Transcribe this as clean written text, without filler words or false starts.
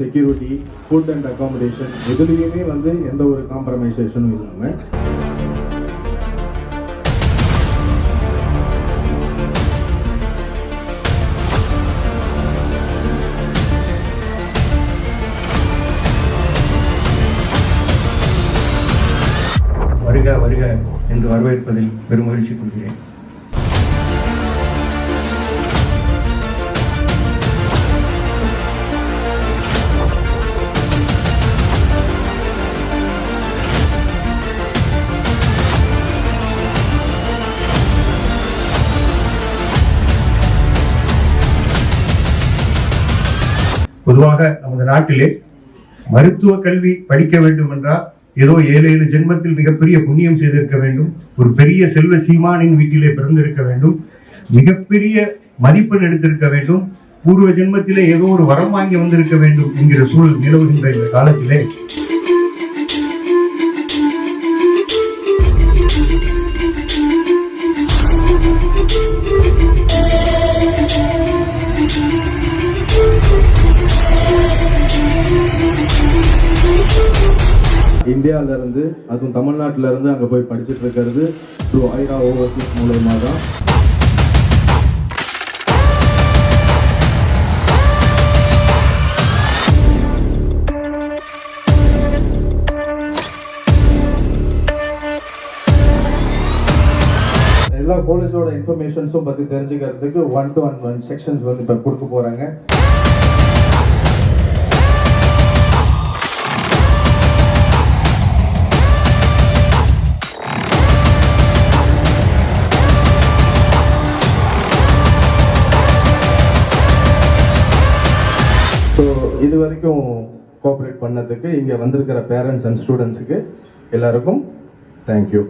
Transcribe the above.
Security, food and accommodation எதுலேயுமே எந்த ஒரு காம்ப்ரமைசேஷனும் இல்லாமல் வருக வருக என்று வரவேற்பதில் பெரும் மகிழ்ச்சி கொள்கிறேன். பொதுவாக நமது நாட்டிலே மருத்துவ கல்வி படிக்க வேண்டும் என்றால் ஏதோ 7 ஜென்மத்தில் மிகப்பெரிய புண்ணியம் செய்திருக்க வேண்டும், ஒரு பெரிய செல்வ சீமானின் வீட்டிலே பிறந்திருக்க வேண்டும், மிகப்பெரிய மதிப்பெண் எடுத்திருக்க வேண்டும், பூர்வ ஜென்மத்திலே ஏதோ ஒரு வரம் வாங்கி வந்திருக்க வேண்டும் என்கிற சூழல் நிலவுகின்ற இந்த காலத்திலே இந்தியாவில இருந்து அதுவும் தமிழ்நாட்டில இருந்து அங்க போய் படிச்சுட்டு இருக்கிறது த்ரூ ஐரா ஓவர்சீஸ் மூலமா தான். எல்லா காலேஜோட இன்ஃபர்மேஷன்ஸும் பத்தி தெரிஞ்சுக்கிறதுக்கு 1-to-1 செக்ஷன்ஸ் இப்ப கொடுக்க போறாங்க. ஸோ இது வரைக்கும் கோஆப்ரேட் பண்ணதுக்கு இங்கே வந்திருக்கிற பேரண்ட்ஸ் அண்ட் ஸ்டூடெண்ட்ஸுக்கு எல்லாருக்கும் தேங்க்யூ.